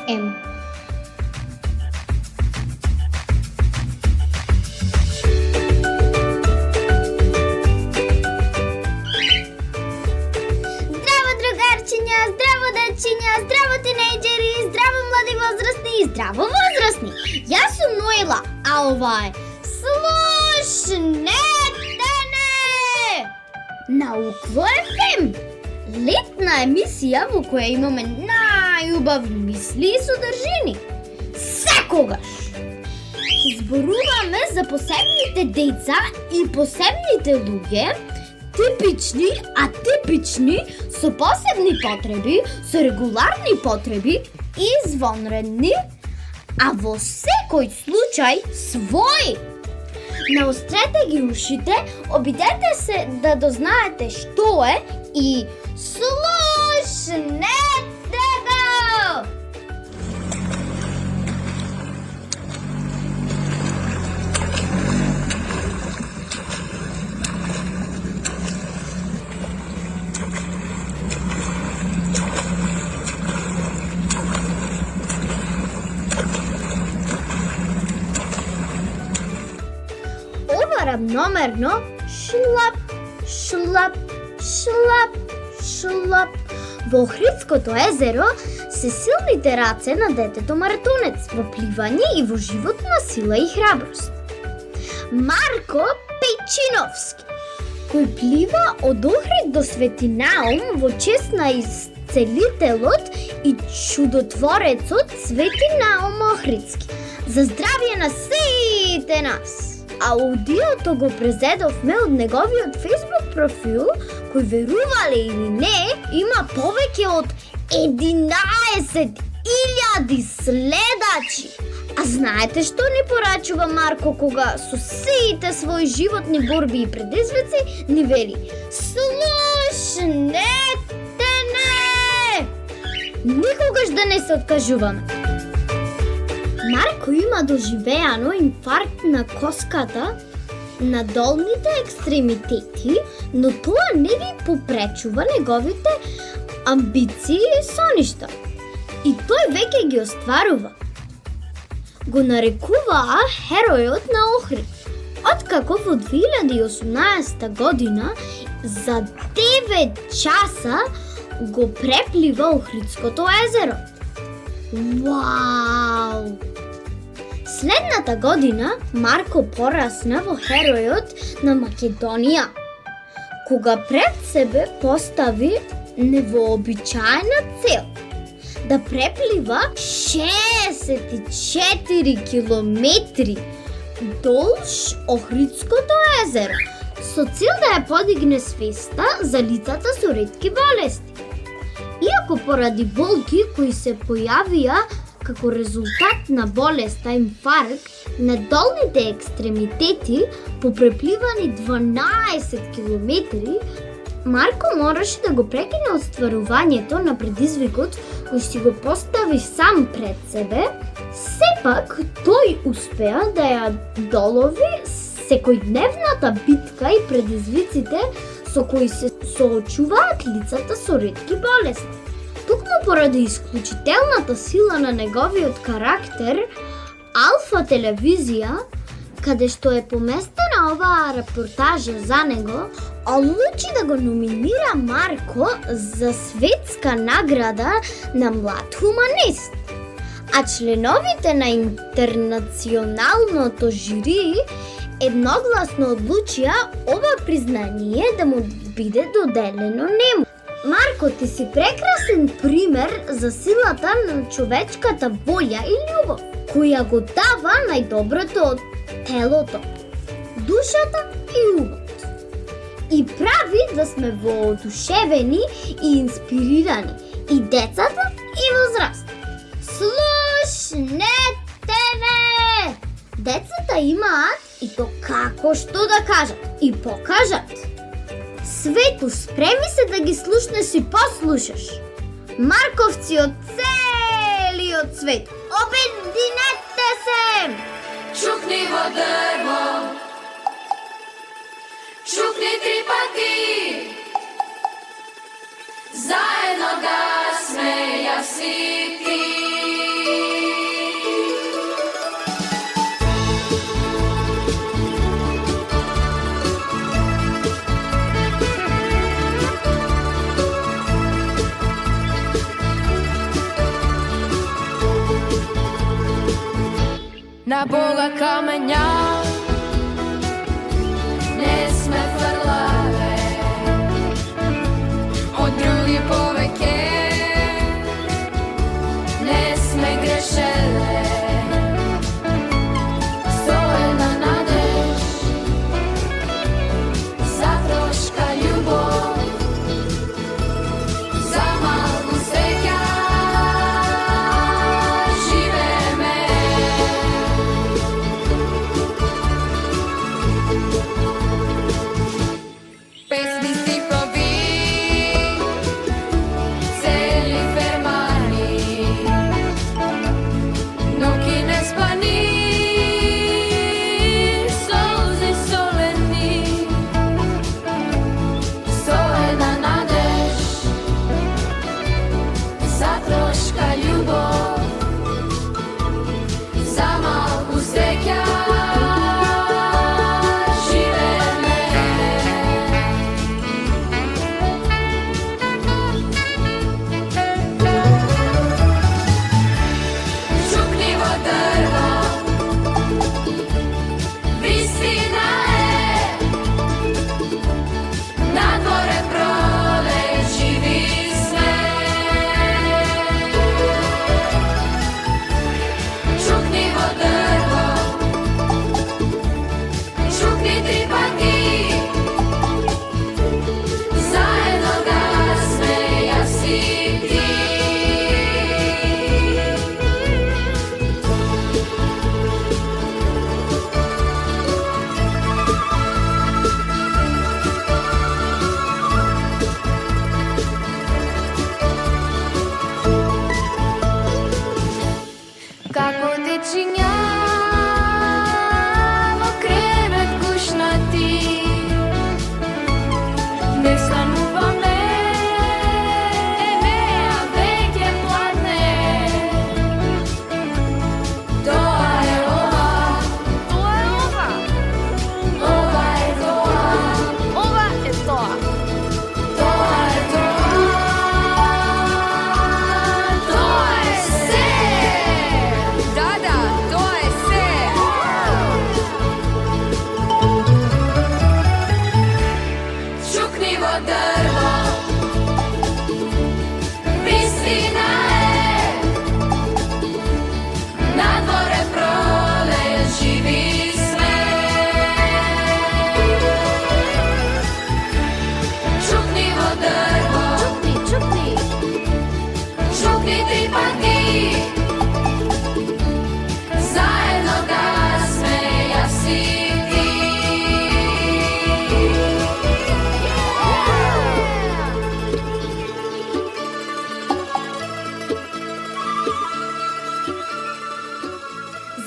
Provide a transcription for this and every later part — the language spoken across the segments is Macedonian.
FM. Здраво, другарчиня, здраво, дечиня, здраво, тинейджери, здраво, млади возрастни и здраво, возрастни. Јас сум Ноела, а ова е Слушнете не! Наукво FM! Летна емисија во која имаме најубавни мисли и содржини. Секогаш! Зборуваме за посебните деца и посебните луѓе, типични, атипични, со посебни потреби, со регуларни потреби и извонредни, а во секој случај свој. Наострете ги ушите, обидете се да дознаете што е и слушнете го! Равномерно шлап, шлап, шлап, шлап. Во Охридското езеро се силните раце на детето маратонец во пливање и во животна сила и храброст. Марко Пејчиновски, кој плива од Охрид до Свети Наум во чест на исцелителот и чудотворецот Свети Наум Охридски. За здравје на сите нас! Аудиото го презедовме од неговиот Facebook профил, кој верувале или не, има повеќе од 11,000 следачи. А знаете што ни порачува Марко кога со сите своји животни борби и предизвици ни вели: слушнете не! Никогаш да не се откажуваме. Марко има доживеано инфаркт на коската на долните екстремитети, но тоа не ги попречува неговите амбиции и соништа. И тој веќе ги остварува. Го нарекуваа херојот на Охрид. Откако во 2018 година за 9 часа го преплива Охридското езеро. Вау! Следната година Марко порасна во херојот на Македонија, кога пред себе постави невообичаена цел да преплива 64 километри долж Охридското езеро, со цел да ја подигне свеста за лицата со ретки болести. Иако поради болки кои се појавија како резултат на болеста инфаркт на долните екстремитети по препливани 12 километри, Марко мораше да го прекине остварувањето на предизвикот кој си го постави сам пред себе. Сепак тој успеа да ја долови секојдневната битка и предизвиците со кои се соочуваат лицата со ретки болести. Токму поради исклучителната сила на неговиот карактер, Алфа телевизија, каде што е поместена оваа репортажа за него, одлучи да го номинира Марко за светска награда на млад хуманист. А членовите на интернационалното жири едногласно одлучија ова признание да му биде доделено нему. Марко, ти си прекрасен пример за силата на човечката волја и љубов, која го дава најдоброто од телото, душата и умот. И прави да сме воодушевени и инспирирани, и децата, и возраст. Слушнете ме! Децата имаат и то како што да кажат и покажат. Свето, спреми се да ги слушнеш и послушаш. Марковци од целиот свет, обединете се! Чукни во дрво, чукни 3 пати, заедно да сме ја си ти.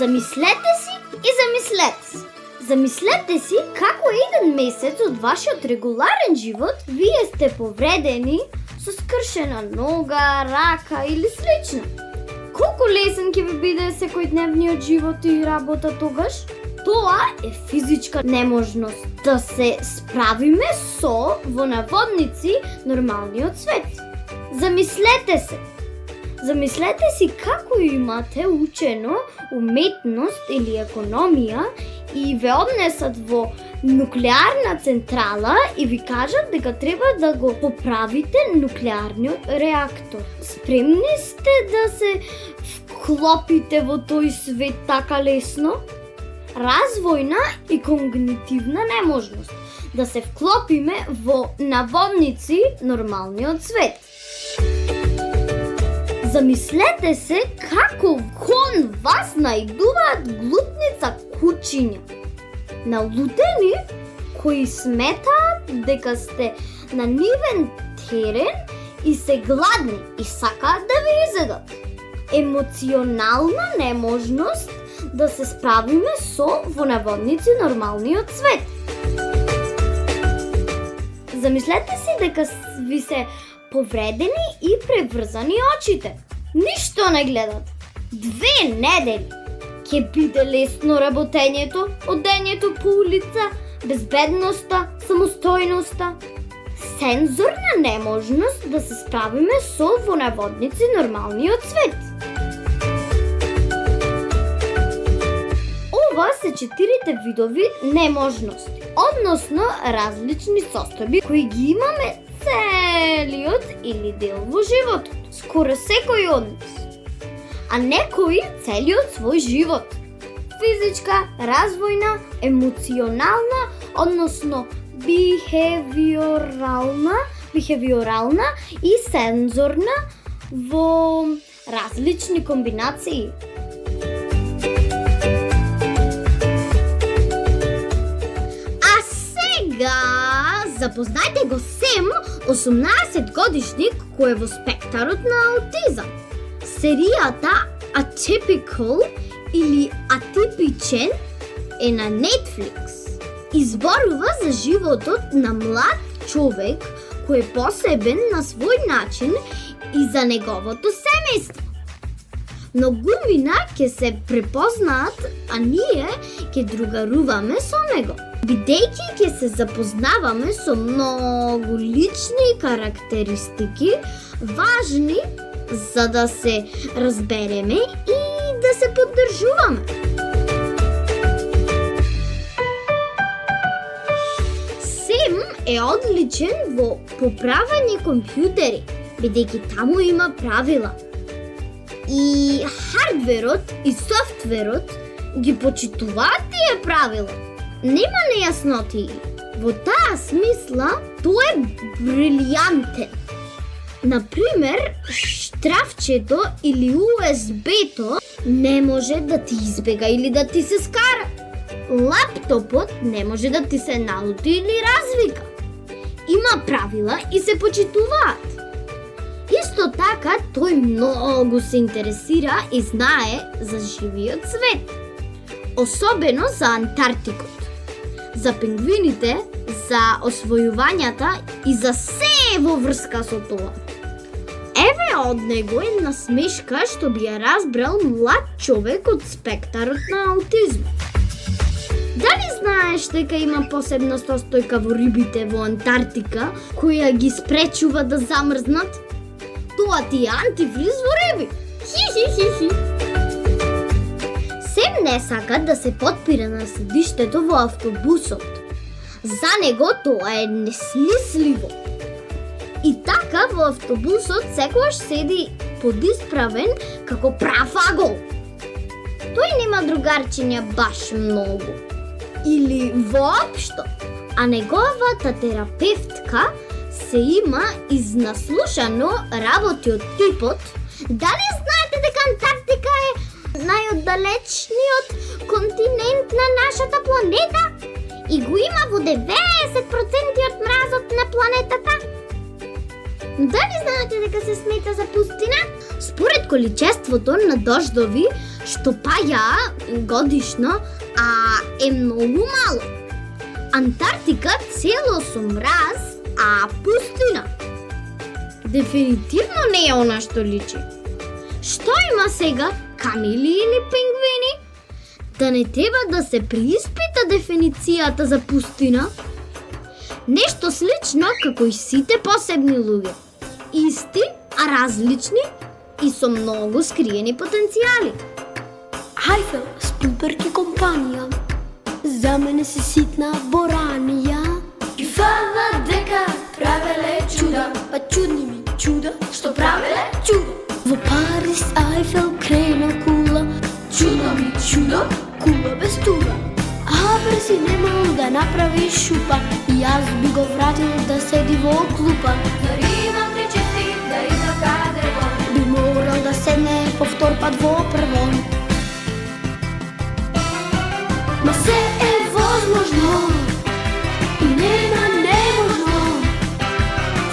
Замислете си и замислете си. Замислете си како еден месец од вашиот регуларен живот вие сте повредени со скршена нога, рака или слично. Колку лесен ќе ви биде секојдневниот живот и работа тогаш? Тоа е физичка неможност да се справиме со, во наводници, нормалниот свет. Замислете се. Замислете си како имате учено уметност или економија и ве однесат во нуклеарна централа и ви кажат дека треба да го поправите нуклеарниот реактор. Спремни сте да се вклопите во тој свет така лесно? Развојна и когнитивна неможност да се вклопиме во наводници нормалниот свет. Замислете се како кон вас наидуваат глутница кучиња. Налутени кои сметаат дека сте на нивен терен и се гладни и сакаат да ви изедат. Емоционална неможност да се справиме со во наводници нормалниот свет. Замислете си дека ви се повредени и преврзани очите. Ништо не гледат. 2 недели. Ќе биде лесно работењето, одењето по улица, безбедноста, самостојноста. Сензорна неможност да се справиме со во наводници нормалниот свет. Ова се 4 видови неможности, односно различни состојби кои ги имаме целиот или дел во животот, скоро секој од нас, а некои целиот свој живот. Физичка, развојна, емоционална, односно бихевиорална и сензорна во различни комбинации. А сега запознајте го Сем, 18 годишник кој е во спектарот на аутизам. Серијата Atypical или Атипичен е на Netflix. Изборува за животот на млад човек кој е посебен на свој начин и за неговото семејство. Многумина ќе се препознаат, а ние ќе другаруваме со него. Бидејќи ќе се запознаваме со многу лични карактеристики, важни за да се разбереме и да се поддржуваме. Сем е одличен во поправење компјутери, бидејќи таму има правила. И хардверот и софтверот ги почитуваат тие правила. Нема нејасноти. Во таа смисла, тој е брилјантен. Например, штрафчето или USB-то не може да ти избега или да ти се скара. Лаптопот не може да ти се налути или развика. Има правила и се почитуваат. Исто така, тој многу се интересира и знае за живиот свет. Особено за Антарктикот, за пингвините, за освојувањата и за се во врска со тоа. Еве од него една смешка што би ја разбрал млад човек од спектарот на аутизм. Дали знаеш дека има посебна состојка во рибите во Антарктика која ги спречува да замрзнат? Тоа ти е антифриз во риби. Хи. Сем не сака да се потпира на седиштето во автобусот. За него тоа е несмисливо. И така во автобусот секогаш седи подисправен како прав агол. Тој нема другарчиња баш многу. Или воопшто. А неговата терапевтка се има изнаслушано работи од типот: дали знаете дека Антарктика е најоддалечниот континент на нашата планета и го има во 90% од мразот на планетата? Дали знаете дека се смета за пустина? Според количеството на дождови што паѓа годишно, е многу мало. Антарктика цело со мраз, пустина. Дефинитивно не е она што личи. Што има сега, камили или пингвини? Да не треба да се преиспита дефиницијата за пустина? Нешто слично како и сите посебни луѓе. Исти, различни и со многу скриени потенцијали. Eiffel, Spielberg и компанија. За мене си ситна боранија. Ги фала дека правеле чуда, А чудни ми чуда, што правеле чудо. во Париз Eiffel крена кула. Чудо ми чудо, Кула без туга. Си немал да направи шупа. И аз би го вратил да седи во клупа. дори имам причести да изака дрво. Би морал да седне по втор пат во прво. Ма се е возможно и нема неможно.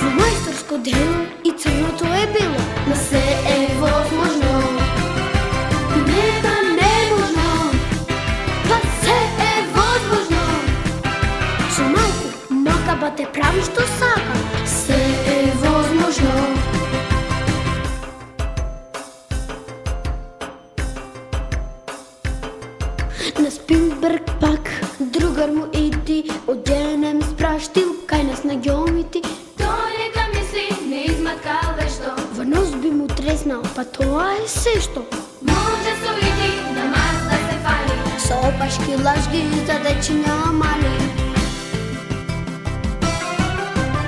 Во мајсторско дело и црното е било. Ма се е возможно и нема неможно. Па се е возможно. Со малку макаба те прави што сака. Се е возможно. На Спилберг пак другар му иди, оденем спраштил кај нас на геомити. Тој нека мисли, не изматкал вешто. Во нос би му треснал, па тоа е се што. Може со иди на Марс да се фали. Со опашки лажги за дечиња мали.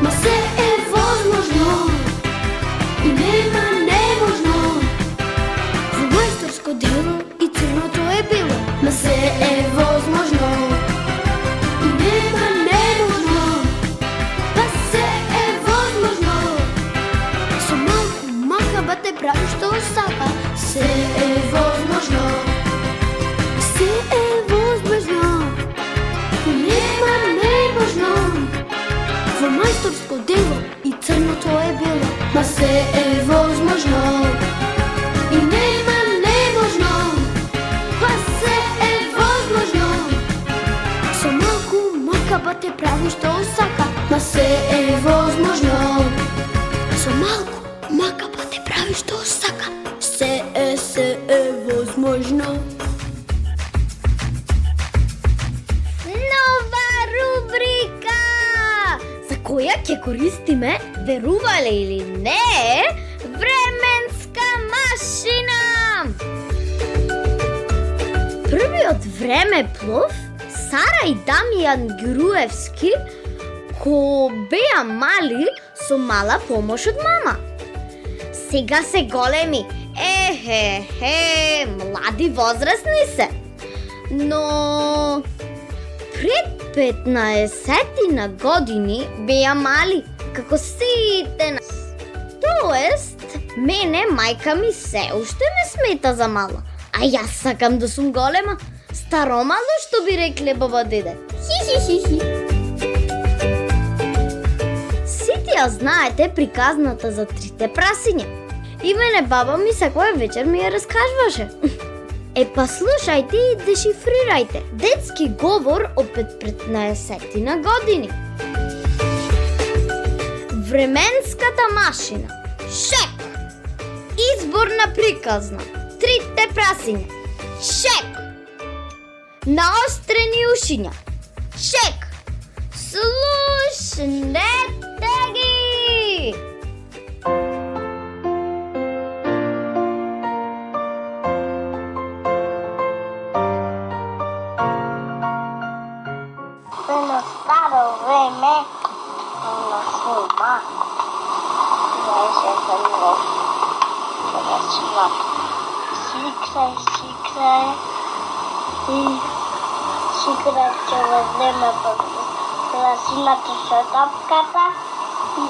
Ма се е возможно и нема неможно. Во мајсторско дело и црното е било. Ма се е возможно и нема неможно. Па се е возможно. Со малку макаба те прави што сака. Се е возможно. Се е возможно и нема неможно. Во мајсторско дело и црното е било. Ма се е возможно и нема неможно. Па се е возможно. Со малку макаба те прави што сака. Ма се е возможно. Со малку макаба те прави што сака. Се е возможно. Нова рубрика! За која ќе користиме, верувале или не, временска машина! Првиот времеплов Сара и Дамјан Груевски, ко беа мали со мала помош од мама. Сега се големи, млади возрастни се. Но пред 15 години беа мали, како сите нас. Тоест, мене мајка ми се уште ме смета за мала, а јас сакам да сум голема. Старомало што би рекле баба деде. Хи. Сите ја знаете приказната за трите прасиња. И мене баба ми секоја вечер ми ја раскажуваше. Па слушајте и дешифрирајте. Детски говор од пред 15 години. Временската машина. Шек. Изборна приказна. Трите прасиња. Шек. Наострени ушиња. Шек. Слушнете ги. Едно старо време на снима беше едно речено сикрај и сикрај цело време под красината со топката и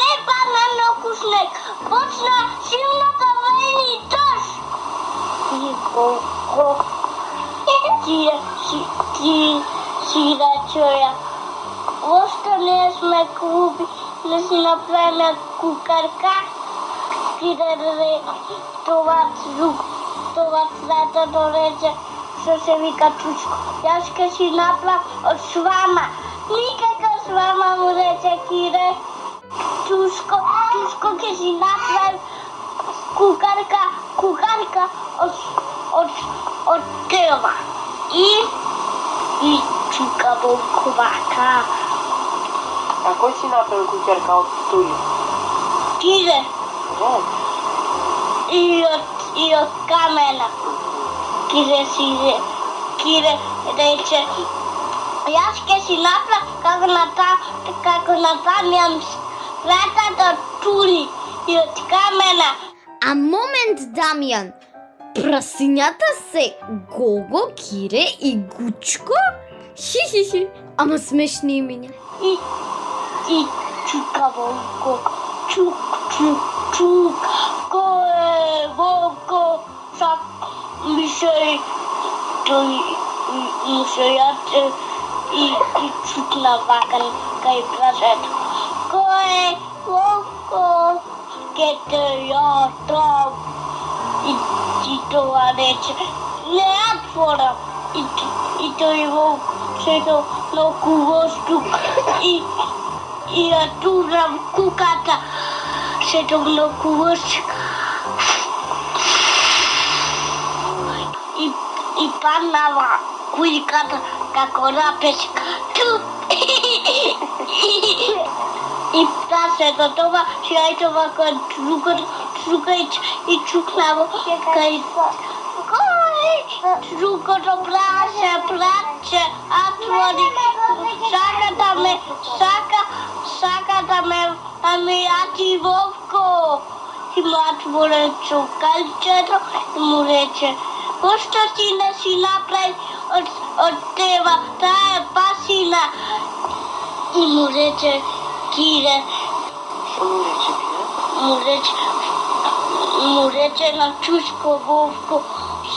не падна многу снег, почна силно да вали дожд. И колко си да чуја. Още не сме глупи, да си направим кукарка, кире това цветото рече, што се вика чучко. Јас ке си направам од свама. Никака свама му рече кире. Чучко ке си направим кукарка од тева. И чука вовковака. А кој си направил кукерка од туја? Кире. И од камена. Кире рече, јас ке си направам како натамјам светата тули и од камена. А момент, Дамјан, прасињата се Гого, Кире и Гучко? Хи, ама смешни имиња. И чука Вовко, чук, кој е Вовко, сак ми се тој му се јаце и чукна вака кај прасето. Кој е Вовко, ке те јатам. И това рече, не отворам. И тој Вовко седо на воздух и ја турам куката, седо на воздух. И паднава кујката како рапешка. И прасето това шајтова кај трукајќ и чукнава кај трукото плаче, отвори, сака да ме јати Вовко. И му отвори чукалчето и му рече, пошто си не си направи од тева, таа е пасина. И му рече Кире. Што му рече Кире? Му рече на чучко Вовко,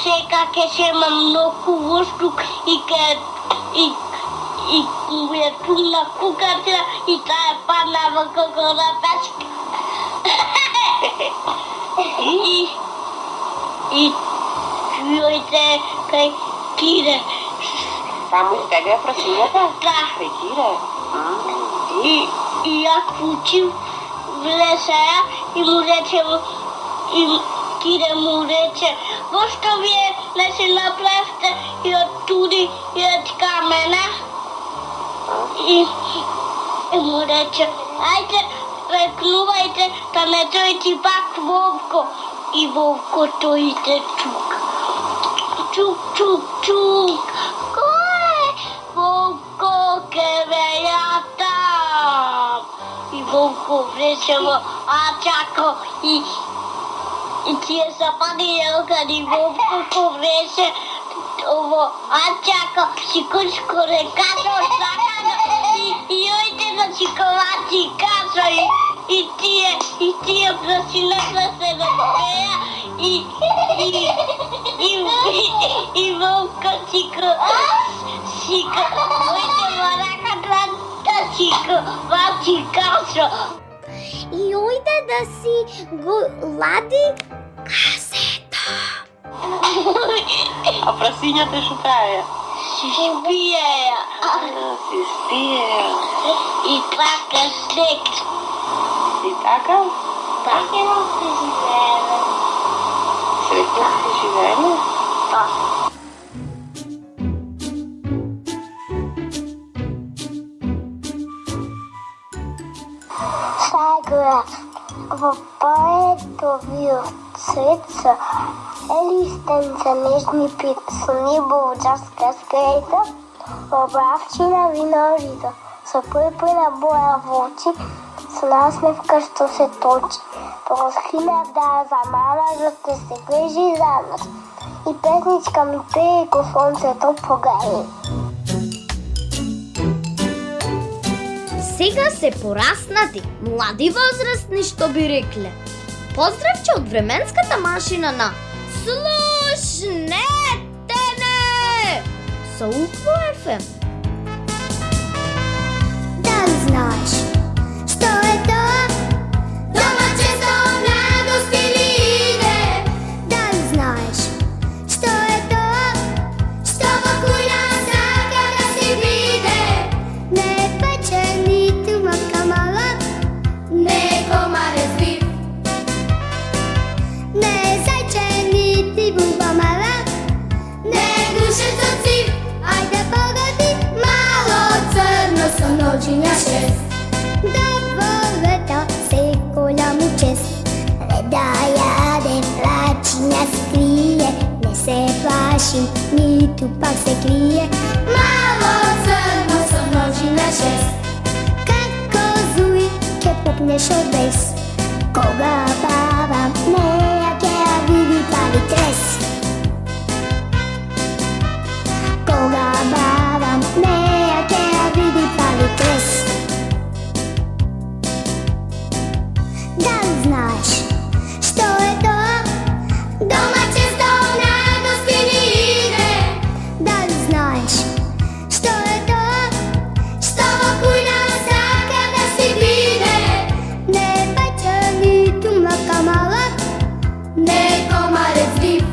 сега ке се има многу воздух и му ја трумна куката и таа е паднава како рапешка. И чујте кај Кире. Само избега прасињата? Да. Кај Кире? И ја кучив влесеја и му рече, и Кире му рече, пошто вие не се направите и од туди и од камена? И му рече, ајде, рекнувајте да не дојде пак Вовко. И Вовко дојде чук. Кој е Вовко, ке ве јатам? И Вовко влече во ачако и тие запади елкади Вовко ко влече во ачако си кучко рекато и ојде да си ковачи кашо и тие прасината се разпеја и Вовко си ојде во раката да си ковачи кашо. И ојде да си го лади касето. А прасињата што праја? Си спиеја. Си спиеја. И така снег. И така? Така се живееме. Среќно се живееме? Да. Сега во поетовиот свет се елистенце нежни пицуни, булџарска скрејта, обравчина винорида, со припина боја во очи, со насмевка што се точи. Порасхинав да ја замана, за да се грижи за нас. И песничка ми пее ко сонцето погрее. Сега се пораснати, млади возрастни што би рекле. Поздравче од временската машина на Слушнете не! Со УКВО FM. Да ли знаеш, што е rođenja 6. Da voleta se kolja mu čest, da jadem lačinja skrije, ne se plašim, ni tu pak se krije. Malo crno sa rođenja 6. Kako zujke popneš od bes, koga baba nejake, a vidi pravi tres. Koga baba nejake, a vidi pravi tres. Da li znaš što je to? Domaće sto na doskini ide, Da li znaš što je to? što okuj nasa kada si bide. Ne baća ni tu mlaka mala, Ne komarec div,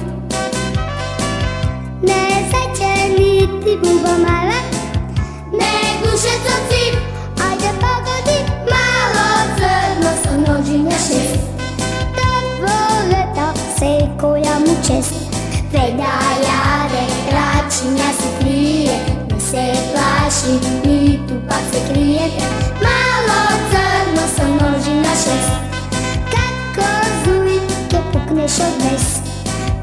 ne zaće niti buba mala. ne gušec od civ. Ajde pogodi, Malo crno sa rođenja 6. da voleta se koja mu čest. Da jade, račinja se krije, ne se plaši, ni tu pak se krije. Malo crno sa rođenja 6. Kako zujke pukneš od bes,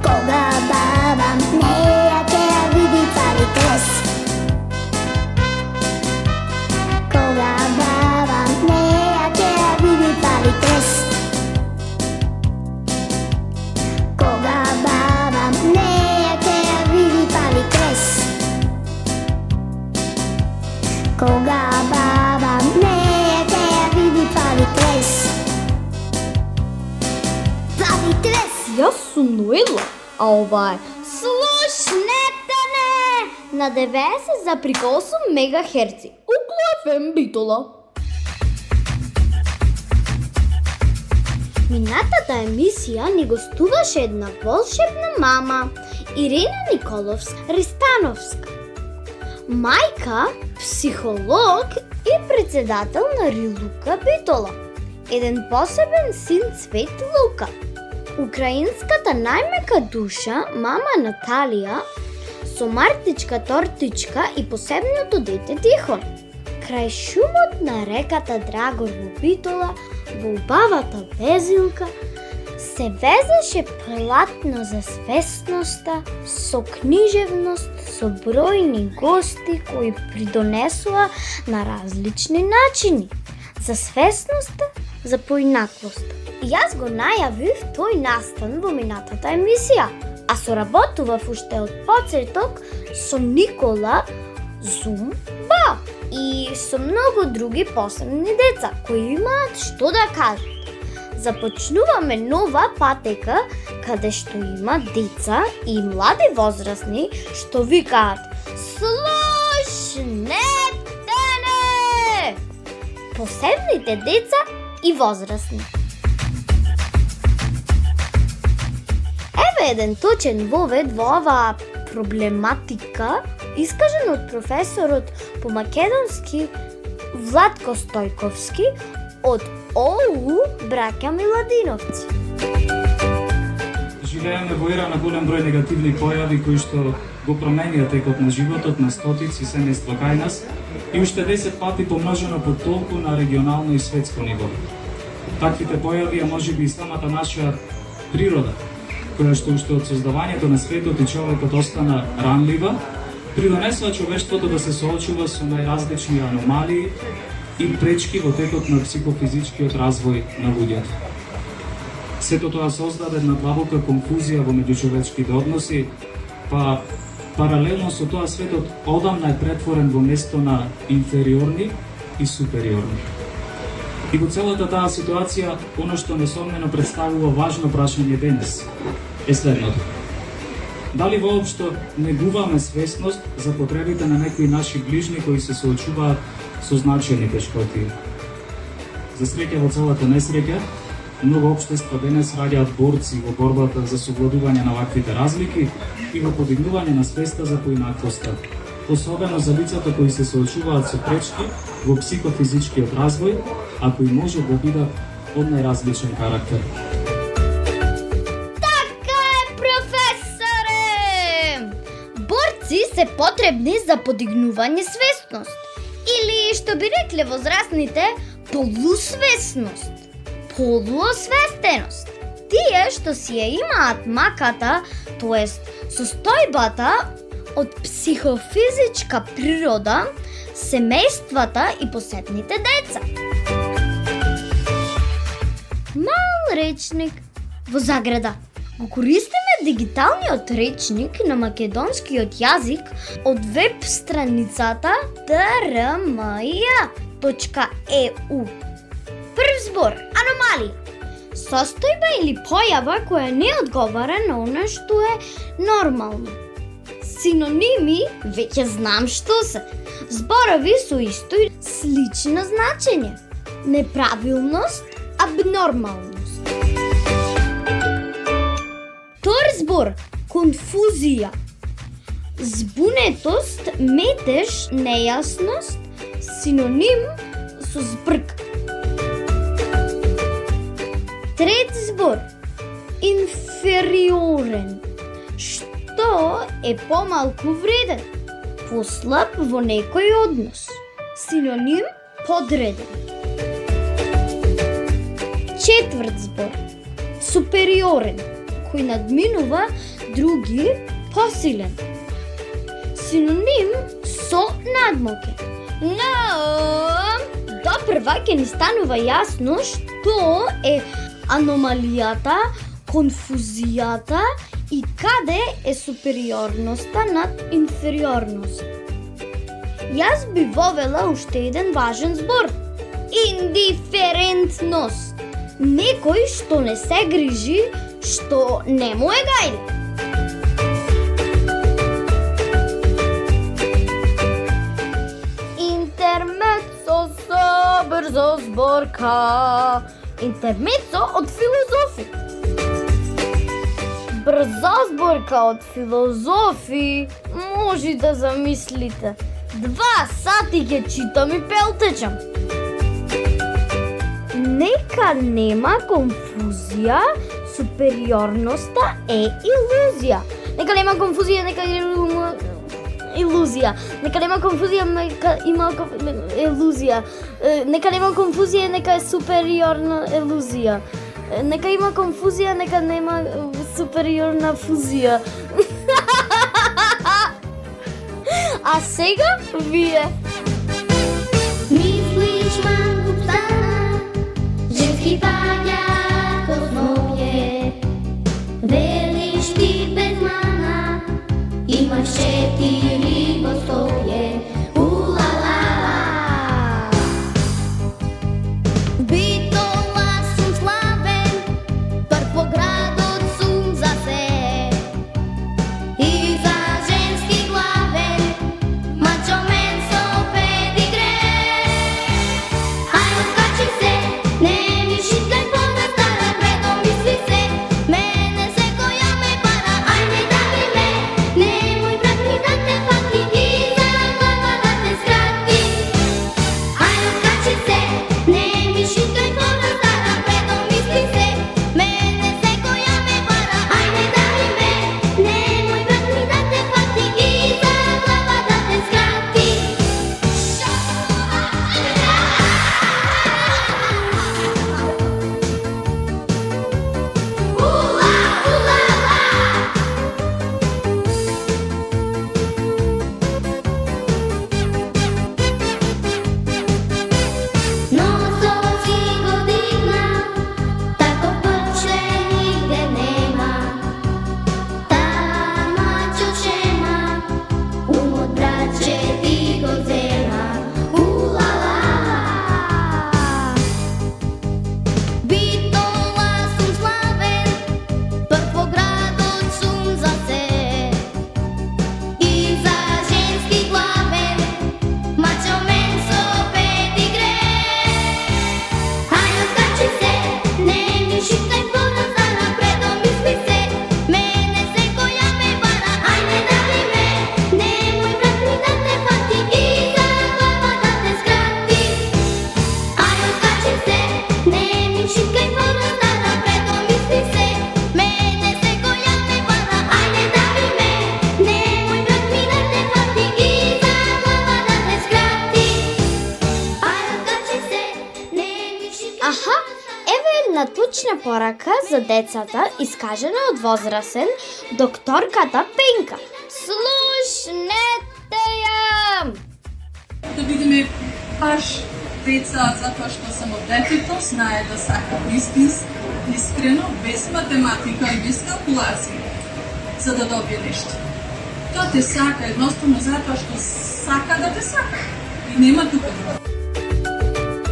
koga baba nejake, a vidi pravi tres. Koga baba nejake, a vidi pravi tres. Koga baba nejake, a vidi pravi tres. Koga baba nejake, a vidi pravi tres. Pravi tres. Jaz sam Noela, a ova je Slušnete me na 90,8 MHz u FM Bitola. Минатата емисија ни гостуваше една волшебна мама, Ирина Николовска-Ристановска. Мајка, психолог и председател на Рилука Битола. Еден посебен син Цвет Лука. Украинската најмека душа, мама Наталија, со мартичка тортичка и посебното дете Тихон. Крај шумот на реката Драгор во Битола, во убавата везилка, се везеше платно за свесноста, со книжевност, со бројни гости кои придонесува на различни начини. За свесноста, за поинаквоста. И јас го најавив тој настан во минатата емисија, а соработував уште од почеток со Никола Зумба и со многу други посебни деца кои имаат што да кажат. Започнуваме нова патека каде што има деца и млади возрастни што викаат слушнете не! Посебните деца и возрастни. Еве еден точен вовед во оваа проблематика, искажен од професорот по македонски Владко Стојковски од ОУ Браќа Миладиновци. Живееме во ера на голем број негативни појави кои што го променија текот на животот на стотици семејства кај нас и уште 10 пати помножено по толку на регионално и светско ниво. Таквите појави, а можеби и самата наша природа, која што уште од создавањето на светот и човекот остана ранлива, придонесува човештвото да се соочува со најразлични аномалии и пречки во текот на психофизичкиот развој на луѓето. Сето тоа создаде една длабока конфузија во меѓучовечките односи, па паралелно со тоа светот одамна е претворен во место на инфериорни и супериорни. И во целата таа ситуација, оно што несомнено представува важно прашање денес е следното. Дали воопшто негуваме свесност за потребите на некои наши ближни кои се соочуваат со значајни тешкоти? За среќа во целата несреќа, многу општества денес раѓаат борци во борбата за совладување на ваквите разлики и во подигнување на свеста за поинаквоста, особено за лицата кои се соочуваат со пречки во психофизичкиот развој, а кои може да бидат од најразличен карактер. Така е, професоре! Борци се потребни за подигнување свесност Или, што би рекле возрастните, полусвесност, полуосвестеност. Тие што си ја имаат маката, тоест состојбата од психофизичка природа, семејствата и посебните деца. Мал речник во заграда. Го користиме дигиталниот речник на македонскиот јазик од веб страницата trmia.eu. Прв збор, аномалија. Состојба или појава која не одговара на она што е нормално. Синоними, веќе знам што се. Зборови со исто и слично значење. Неправилност, абнормалност. Втор збор, конфузија. Збунетост, метеж, нејасност, синоним со збрк. Трет збор, инфериорен, што е помалку вреден, послаб во некој однос. Синоним подреден. Четврт збор, супериорен, кој надминува други, посилен. Синоним со надмокен. Но допрва ќе ни станува јасно што е аномалијата, конфузијата и каде е супериорноста над инфериорност. Јас би вовела уште еден важен збор. Индиферентност. Некој што не се грижи, што не му е гајле. Интермецо со брзо зборка. Интермецо од филозофи. Брза зборка од филозофи. Може да замислите. 2 сати ќе читам и пелтечам. Нека нема конфузија, супериорноста е илузија. Нека нема конфузија, нека илузија. Нека нема конфузија, нека има илузија. Нека нема конфузија, нека е супериорна илузија. Нека има конфузија, нека нема супериорна фузија. А сега вие. Мислиш манку стана, женски паѓа косноје. Велиш ти без мана, имаш 4 постоје. Улала. Битола сум славен, пар по градот сум за се. И за женски главен, мачо мен со педигре. Ајде скачи се, не ми шиткај пода стара, предо мисли се, мене секоја ме пара. Ајде дај ме, немој брат ми да те фати, и за глава лична порака за децата, изкажена от возрастен докторката Пенка. Слушнете ја! Да видиме баш деца, затоа што само детето знае да сака искрено, без математика и без калкулации, за да добие нешто. Тоа те сака едноставно затоа што сака да те сака. И нема тука друго.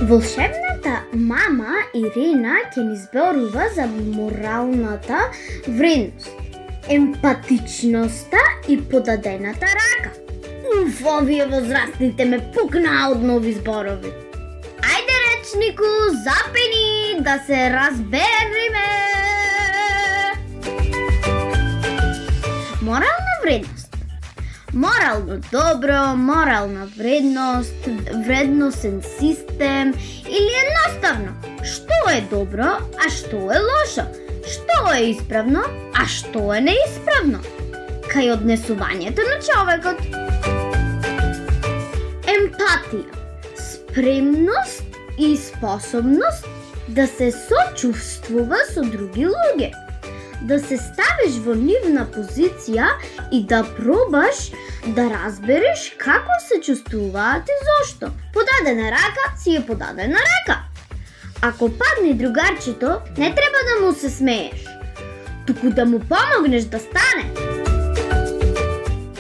Волшебната мама Ирина ќе ни зборува за моралната вредност, емпатичноста и подадената рака. Овие возрастните ме пукнаа од нови зборови. Ајде, речнику, запени да се разбериме! Морална вредност. Морално добро, морална вредност, вредносен систем или едноставно, што е добро, а што е лошо, што е исправно, а што е неисправно, кај однесувањето на човекот. Емпатија, спремност и способност да се сочувствува со други луѓе, да се ставиш во нивна позиција и да пробаш да разбереш како се чувствуваат и зошто. Подадена рака си е подадена рака. Ако падне другарчето, не треба да му се смееш, туку да му помогнеш да стане.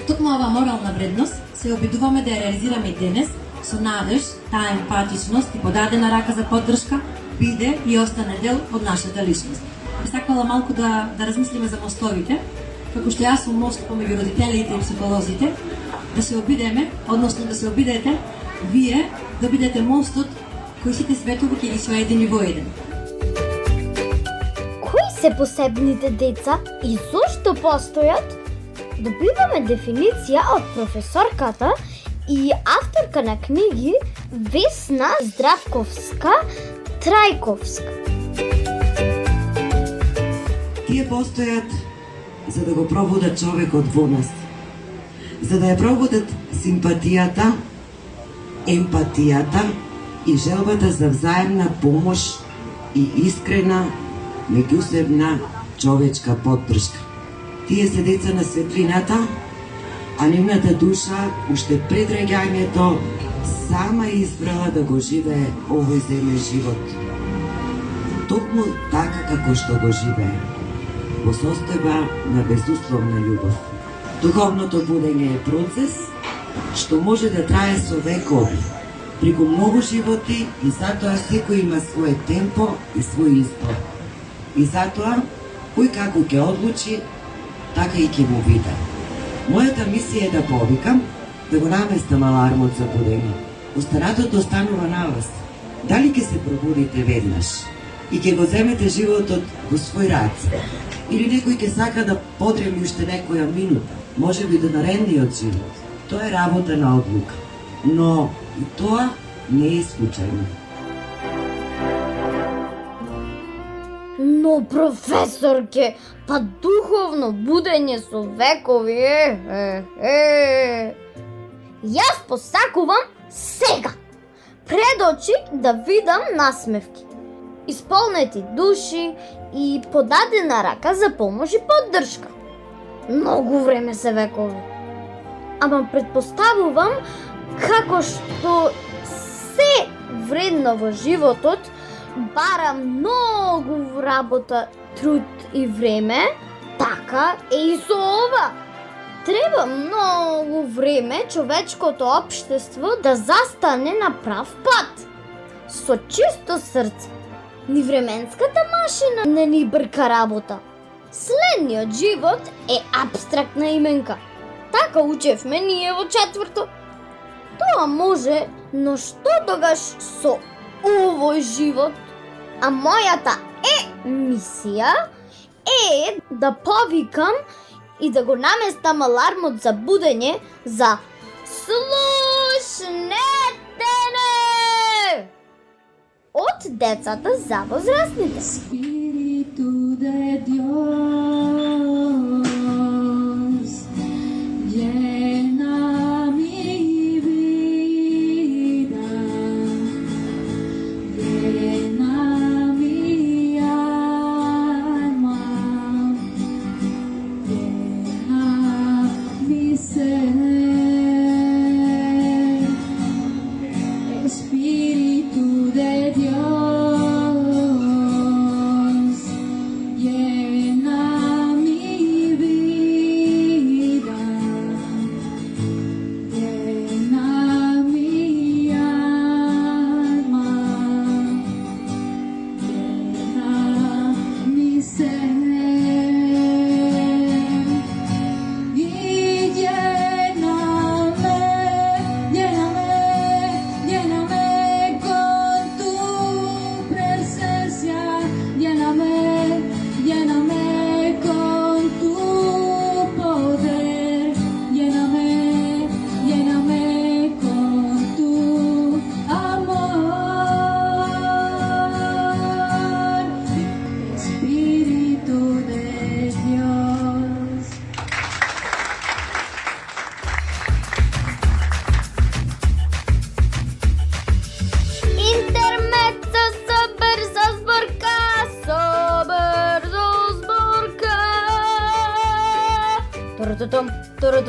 Токму ова морална вредност се обидуваме да ја реализираме и денес со надеж, таа емпатичност и подадена рака за поддршка биде и остане дел од нашата личност. Сакала малку да размислиме за мостовите, како што јас сум мост помеѓу родителите и психолозите, да се обидеме, односно да се обидете вие да бидете мостот кој сите светови ќе ги соедини во еден. Кои се посебните деца и зошто постојат? Добиваме дефиниција од професорката и авторка на книги Весна Здравковска-Трајковска. Тие постојат за да го пробудат човекот во нас, за да ја пробудат симпатијата, емпатијата и желбата за взаемна помош и искрена меѓусебна човечка поддршка. Тие се деца на светлината, а нивната душа уште пред раѓањето сама избрала да го живее овој земен живот. Токму така како што го живее, во состојба на безусловна љубов. Духовното будење е процес што може да трае со векови, преку многу животи и затоа секој има своје темпо и свој избор. И затоа, кој како ќе одлучи, така и ќе му биде. Мојата мисија е да повикам, да го наместам алармот за будење. Останатото останува на вас. Дали ќе се пробудите веднаш и ќе го земете животот во свој раце? Или некој ќе сака да потреми уште некоја минута, може би до наредниот живот? Тоа е работа на одлука. Но и тоа не е случајно. Но, професорке, па духовно будење со векови, Јас посакувам сега, пред очи да видам насмевки, исполнети души и подадена рака за помош и поддршка. Многу време се векови. Ама предпоставувам како што се вредно во животот бара многу работа, труд и време, така е и со ова. Треба многу време човечкото општество да застане на прав пат. Со чисто срце. Ни временската машина не ни брка работа. Следниот живот е апстрактна именка. Така учевме ние во четврто. Тоа може, но што тогаш со овој живот? А мојата мисија е да повикам и да го наместам алармот за будење за слушнете не! Од децата за возрастните. Espíritu de Dios, llena mi vida, llena mi alma.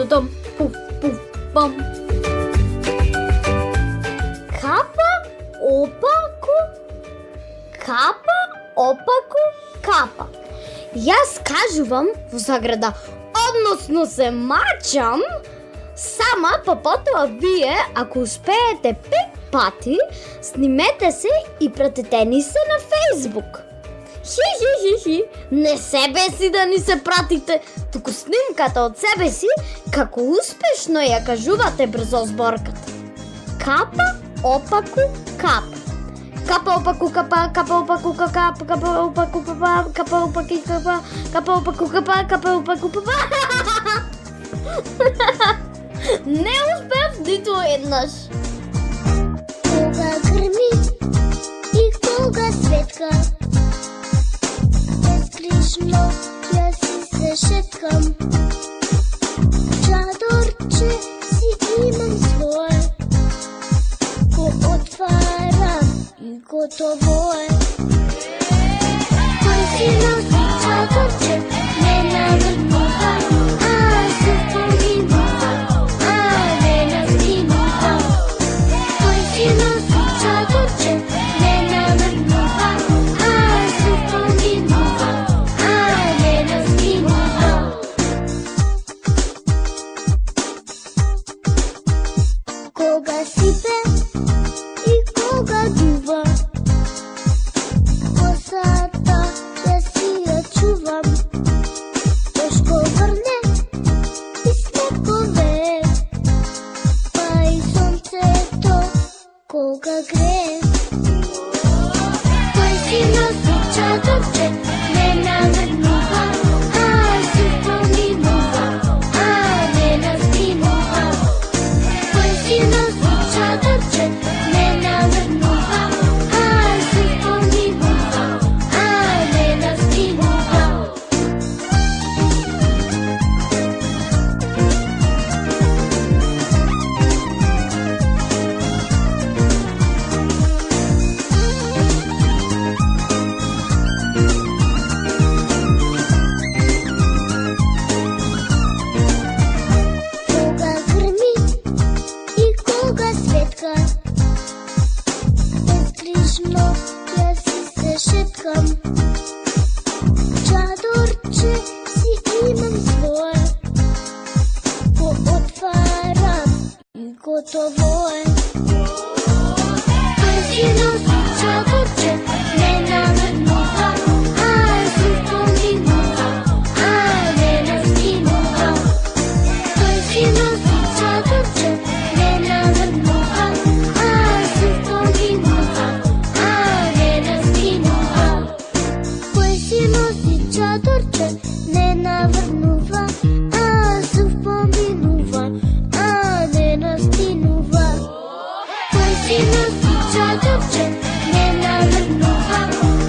Та-да-дам, пуф, пуф, бам. Капа, опаку, капа, опаку, капа. Јас кажувам во заграда, односно се мачам, сама, па потоа вие, ако успеете 5 пати, снимете се и пратете ни се на Facebook. Хи, не себе си да ни се пратите, туку снимката од себе си, како успешно ја кажувате брзо зборката. Капа, опаку, капа. Капа, опаку, капа, капа, опаку, капа, капа, опаку, капа, капа, опаки, капа, капа, опаку, капа, капа, опаку, капа. Не успев ниту еднаш. Кога грми и кога светка, безгрижно ја си се шеткам. Чадорче си имам свое, го отварам и готово е. Кој си носи чадорче, не наврнува, а се погинува, а не настигнува. Кој си носи чадорче, не наврнува, а се погинува, а не настигнува. Кога сипе и кога дува, косата ја си ја чувам. Тешко врне и снегове, па и сонцето кога грее. Кој си носи чадорче, не наврнува, а се поминува, а не настигнува. Кој си носи чадорче, не наврнува, а се поминува, а не настигнува. Кога грми и кога светка, безгрижно ја си се шеткам. Чадорче си имам свое, го отварам и готово е. Кој си носи чадорче, не наврнува, а се поминува, а не настигнува. Кој си носи чадорче, не наврнува, а се поминува, а не настигнува. Кој си носи чадорче, не наврнува, а се поминува, а не настигнува. Кој си носи чадорче, не наврнува,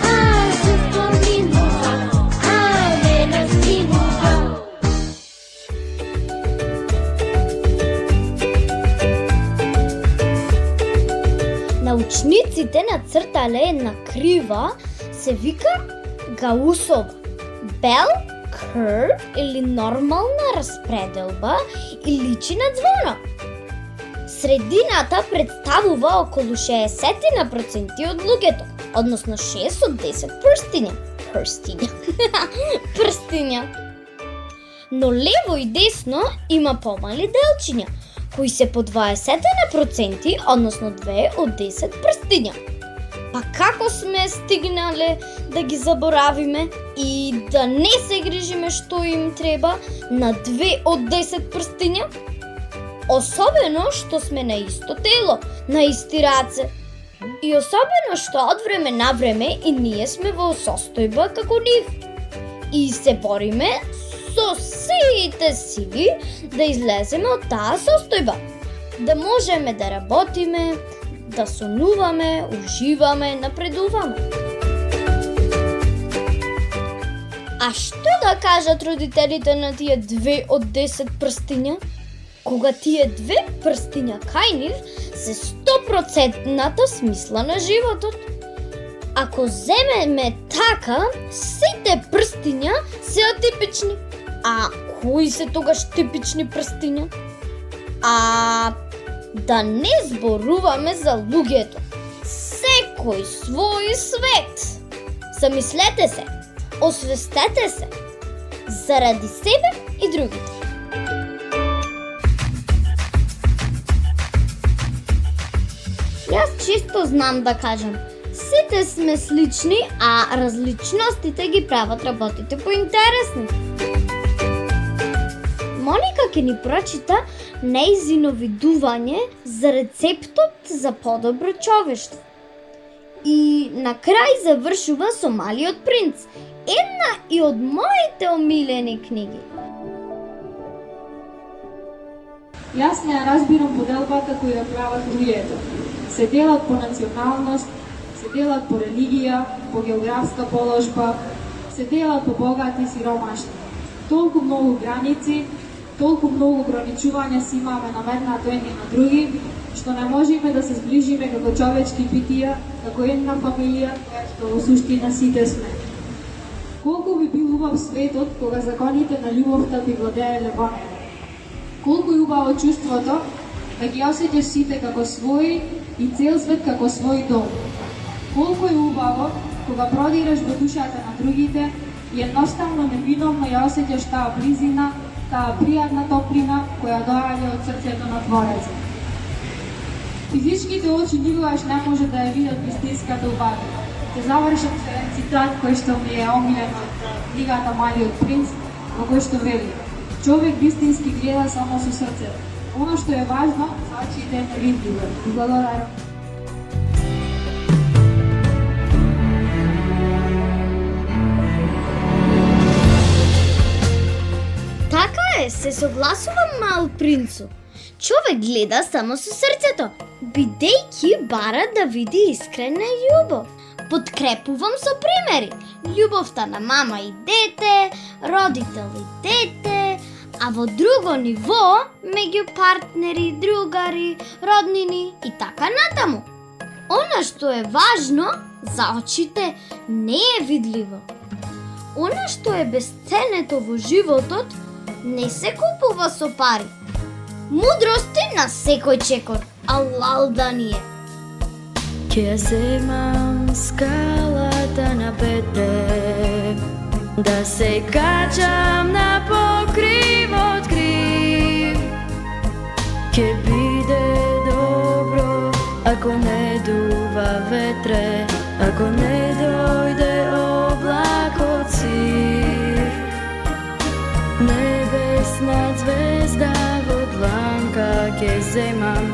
а се поминува, а не настигнува. Научниците нацртале една крива, се вика Гаусова. Bell curve или нормална разпределба и личи на ѕвона. Средината представува околу 60% од луѓето, односно 6 од 10 прстиња. Прстиња. Но лево и десно има помали делчиња, кои се по 20%, односно 2 од 10 прстиња. Па како сме стигнале да ги заборавиме и да не се грижиме што им треба на 2 од 10 прстиња? Особено што сме на исто тело, на исти раце. И особено што од време на време и ние сме во состојба како нив. И се бориме со сите сили да излеземе од таа состојба. Да можеме да работиме, да сонуваме, уживаме, напредуваме. А што да кажат родителите на тие 2 од 10 прстиња? Кога тие 2 прстиња кај нив се 100% смисла на животот. Ако земеме така, сите прстиња се атипични, а кои се тогаш типични прстиња? А да не зборуваме за луѓето. Секој свој свет. Замислете се, освестете се, заради себе и другите. Јас често знам да кажам, сите сме слични, а различностите ги прават работите поинтересни. Моника ќе ни прочита нејзино видување за рецептот за подобро човештво. И на крај завршува со Малиот принц, една и од моите омилени книги. Јас не ја разбирам поделбата која ја прават луѓето. Се делат по националност, се делат по религија, по географска положба, се делат по богати и сиромашни. Толку многу граници, толку многу ограничувања си имаме наметнато едни на други, што не можеме да се зближиме како човечки битија, како една фамилија, која што во суштина сите сме. Колку би бил убав светот кога законите на љубовта би владееле во него. Колку е убаво чувството да ги осеќаш сите како своји и цел свет како свој дом. Колку е убаво кога продираш во душата на другите и едноставно невиновно ја осеќаш таа близина, таа пријатна топлина која доаѓа од срцето на Творецот. Физичките очи никогаш не може да ја видат вистинската убавина. Ќе завршам со еден цитат кој што ми е омилен од книгата Малиот принц, во кој што вели: човек вистински гледа само со срцето. Оно што е важно, за очите е невидливо. Благодарам. Така е, се согласувам, мал принцу. Човек гледа само со срцето, бидејќи бара да види искрена љубов. Подкрепувам со примери. Љубовта на мама и дете, родител и дете, а во друго ниво, меѓу партнери, другари, роднини и така натаму. Она што е важно за очите не е видливо. Она што е бесценето во животот не се купува со пари. Мудрости на секој чекор, алал да ни е. Ќе земам скалата на пете, да се качам на покривот крив. Ќе биде добро ако не дува ветре, ако не дојде облак од сив. Небесна звезда во дланка ќе земам,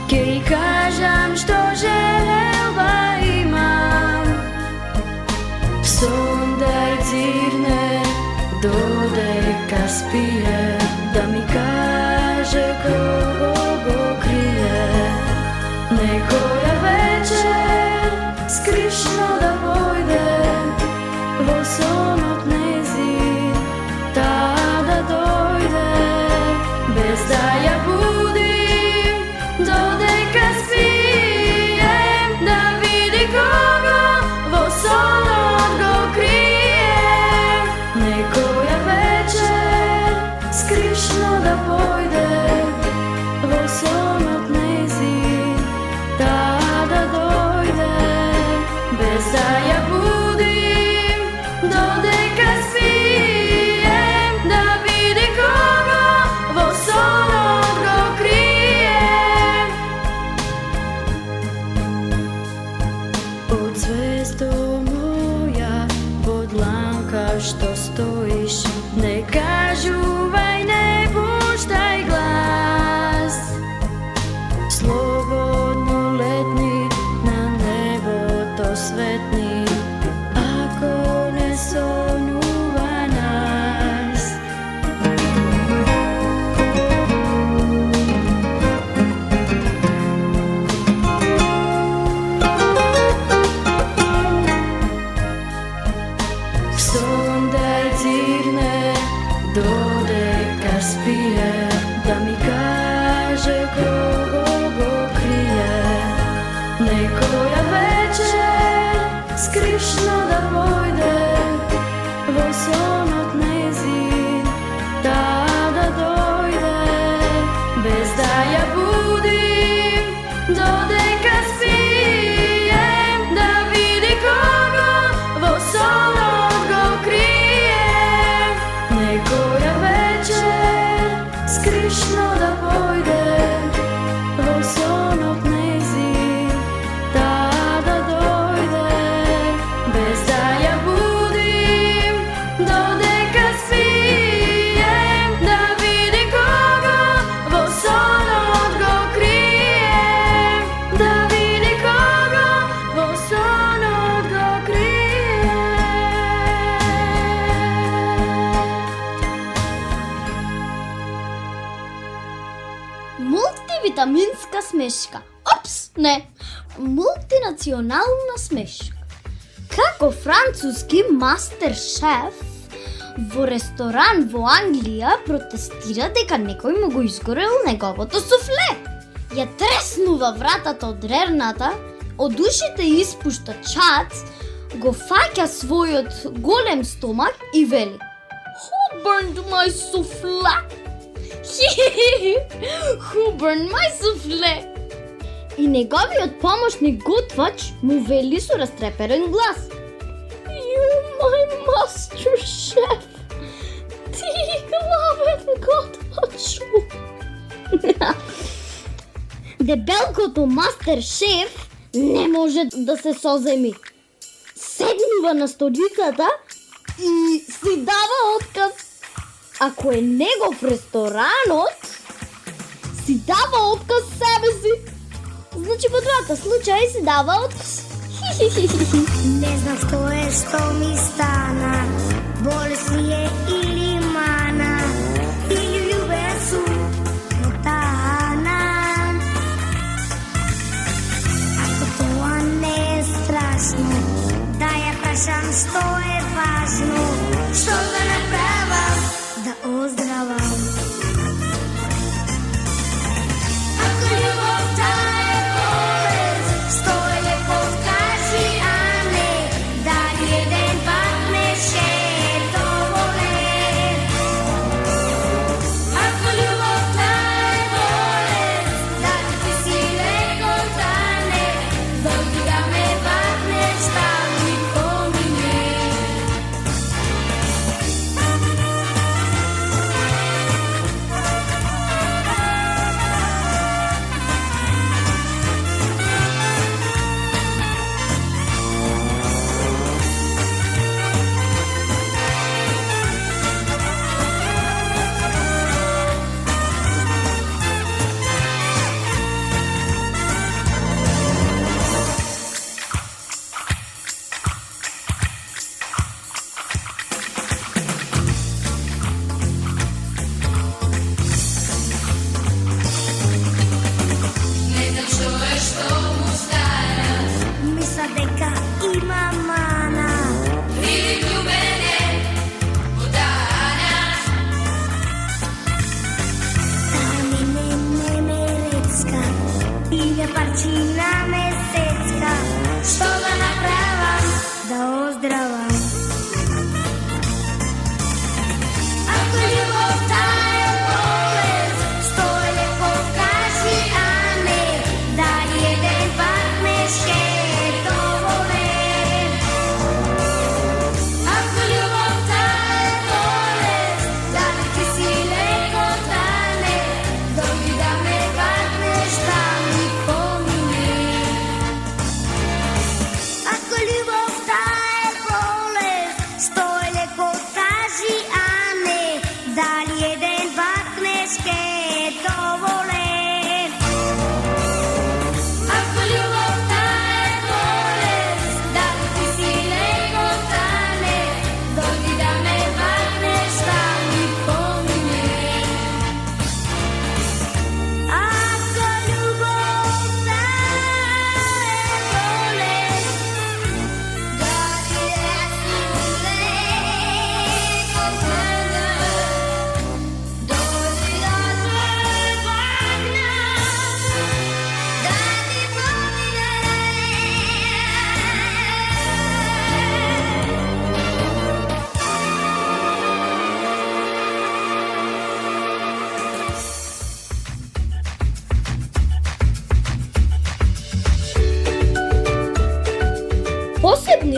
ќе и кажам што желба имам. Сондај цирне, додека спие, да ми каже кого го крие. Некоја вечер скришно да појде во сонот незин, таа да дојде без да ја будим, додека спием, да види кого во сонот го крие. Некоја вечер скришно да појде во сонот незин, таа да дојде без да ја будим, додека спием, да види кого во сонот го крие. Од звездо моја во дланка што стоиш, не кажувај, не пуштај глас. Слободно летни на небото светни, ако не сонува нас. Сондај цирне, додека спие, да ми каже кого го крие. Некоја вечер скришно да појде во сонот незин, таа bez da ja budim, dodeka spijem, da vidi kogo vo sonot go krijem. Nekoja večer skrišno da pojde, vo sonot nezi tada dojde, bez da ja budim, dodeka spijem, da vidi kogo vo sonot go krijem, da vidi kogo vo sonot go krijem. Multivitaminska smeška. Ops, ne. Multinacionalna smeška. Kako francuski master šef vo restoran vo Anglija protestira дека некој му го изгорел неговото суфле. Ја треснува вратата од рерната, од ушите испушта чац, го фаќа својот голем стомак и вели: Who burned my souffle? Who burned my souffle? И неговиот помошник готвач му вели со растреперен глас: You, my master chef, ти главен готвачу. Дебелкото мастер шеф не може да се соземи. Седнува на столицата и си дава отказ. Ако е негов ресторанот, си дава отказ себе си. Значи во двата случаи си дава отказ. Не знам што е што ми стана, болест ли е или мана, или љубев су мотана. Ако тоа не е страшно, да ја прашам што е важно, што да направам да оздравам. Ако љубовта е болест, што е лепот кажи, а не дали еден пат не ще е доволен. Ако љубовта е болест, дали ти си лекот, а не дојди да ме ваднеш, да ми помине. Мисля дека има мана. Види љубење, удана. Таа не ме рецка, или парчина месецка. Што да направам да оздравам? Ако љубовта е болест, што е лепот кажи, а не дали еден пат не ще е доволен. Ако љубовта е болест, дали ти си лекот, а не дојди да ме ваднеш, да ми помине. Ако љубовта е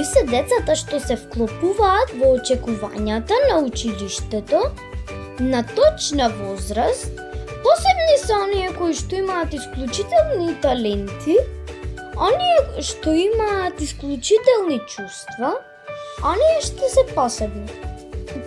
Дали се децата што се вклопуваат во очекувањата на училиштето на точна возраст, посебни се оние кои што имаат исклучителни таленти, оние што имаат исклучителни чувства, оние што се посебни.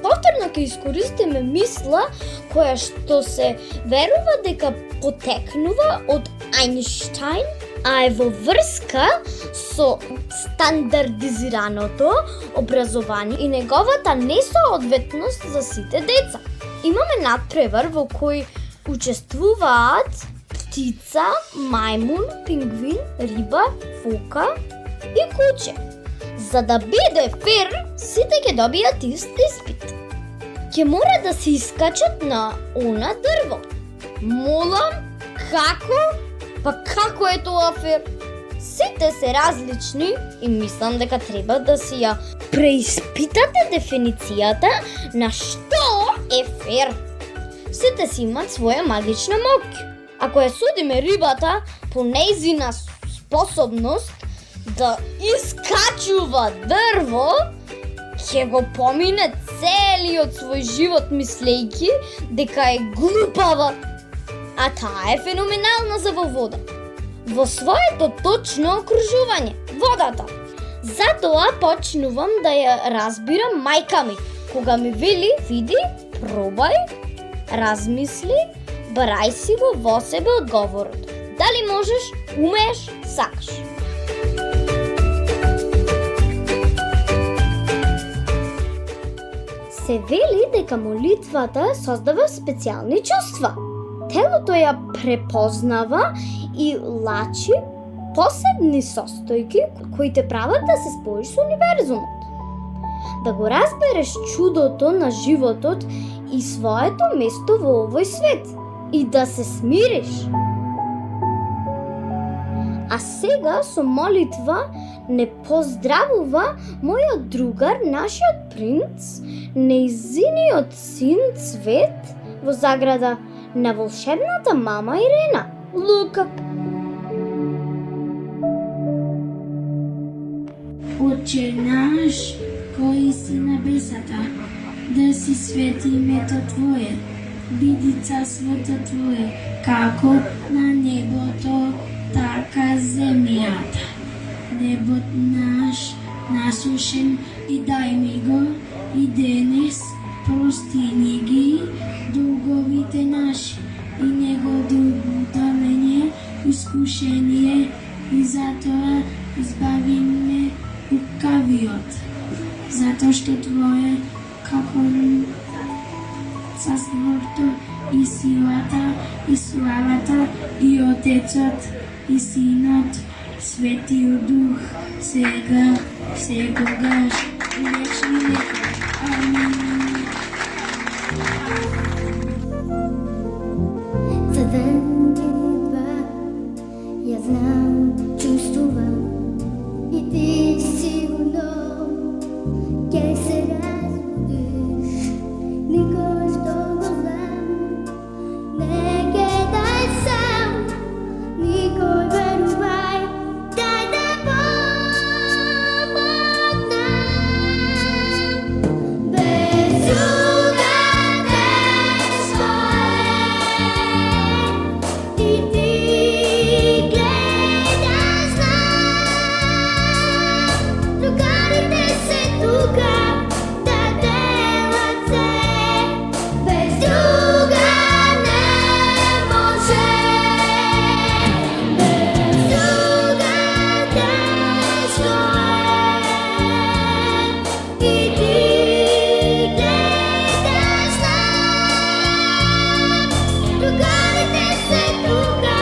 Повторно ќе искористиме мисла која што се верува дека потекнува од Ајнштајн, а е во врска со стандардизираното образование и неговата несоодветност за сите деца. Имаме надпревар во кој учествуваат птица, мајмун, пингвин, риба, фока и куче. За да биде фер, сите ќе добијат ист испит. Ќе мора да се искачат на она дрво. Молам, како? Па како е тоа фер? Сите се различни и мислам дека треба да си ја преиспитате дефиницијата на што е фер. Сите си имат своја магична моќ. Ако ја судиме рибата по нејзина способност да искачува дрво, ќе го помине целиот свој живот мислејќи дека е глупава. А таа е феноменална за во вода. Во своето точно окружување, водата. Затоа почнувам да ја разбирам мајка ми, кога ми вели, види, пробај, размисли, барај си го во себе одговорот. Дали можеш, умееш, сакаш. Се вели дека молитвата создава специјални чувства. Телото ја препознава и лачи посебни состојки кои те прават да се споиш со универзумот. Да го разбереш чудото на животот и своето место во овој свет и да се смириш. А сега со молитва не поздравува мојот другар, нашиот принц, нејзиниот син Цвет, во заграда на волшебната мама Ирена, Лука. Отче наш, кој си на небесата, да си свети името Твое, биди царството Твое, како на небото, така земјата. Небот наш, насушен и дај ми го, и денес прости ни ги дуговите наши, и не го доведеме искушение, и затоа избави ме лукавиот. Затоа што Твое, како царството и силата и славата и Отецот и Синот, Светиот Дух, сега, секогаш и вечни векови. Амин. За ден или два, я знам, чувствувам, и ти сигурно ќе се разбудиш. Никој што го знам, не ќе дај сам, никој верувај, дај да помогнам. Без друга нешто е, и ти гледаш нам. Другарите се тука да делат се, без друга не може. Без друга тешко е, и ти гледаш нам. Другарите се тука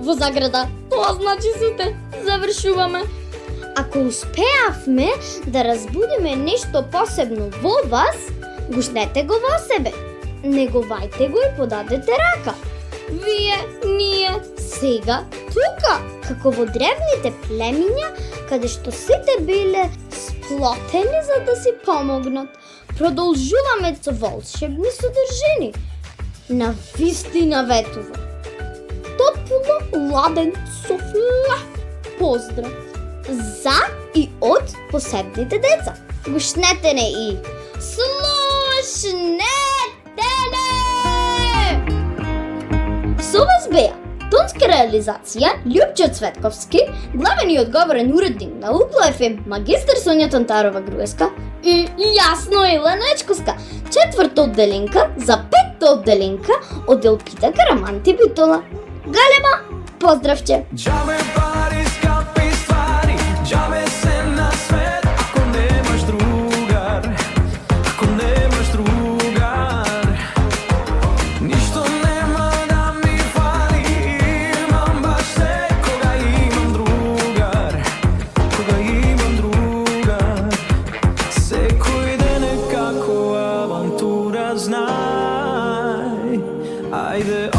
во заграда, тоа значи сите, завршуваме. Ако успеавме да разбудиме нешто посебно во вас, гушнете го во себе. Неговајте го и подадете рака. Вие, ние, сега, тука, како во древните племиња, каде што сите биле сплотени за да си помогнат. Продолжуваме со волшебни содржини. На вистина ветува. Топуло ладен софла. Поздрав за и од посебните деца. Гушнете не и слушнете не! Со вас беа тонска реализација Љупчо Цветковски, главен и одговорен уредник на Укло ФМ, магистар Сонја Тонтарова Груеска и јасно Елена Ечковска, четврта одделенка за петта одделенка оддел Пита Караманти Битола. Галема, поздравче! Джабе пари, скапи ствари, джабе се на свет, ако немаш другар, ако немаш другар, ништо нема да ми фали, имам баш се, кога имам другар, кога имам другар, секој ден е како авантура, знај, ајде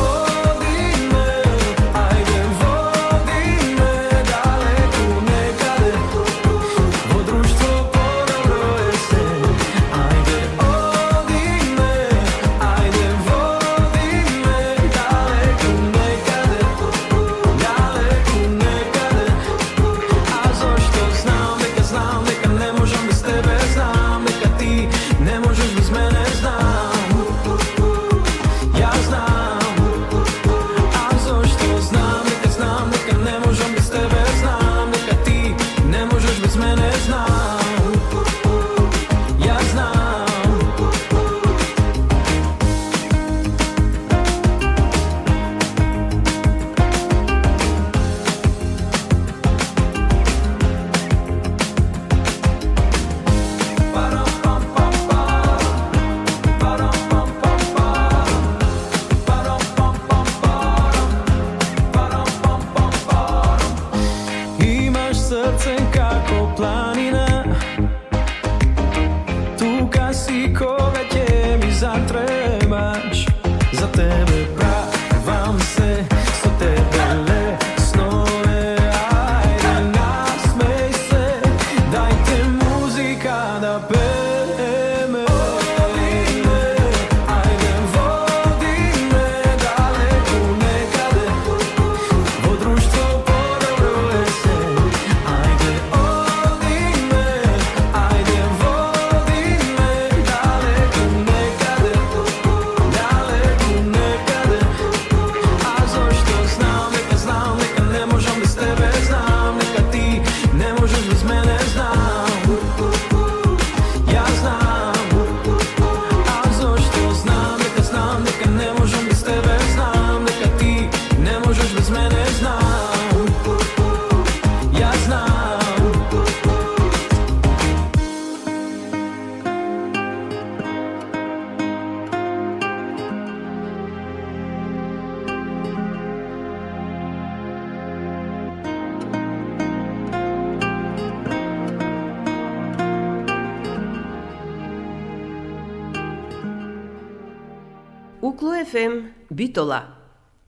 Укло ФМ Битола,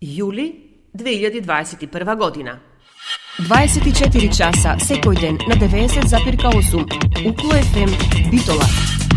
јули 2021 година. 24 часа секој ден на 90,8 Укло ФМ Битола.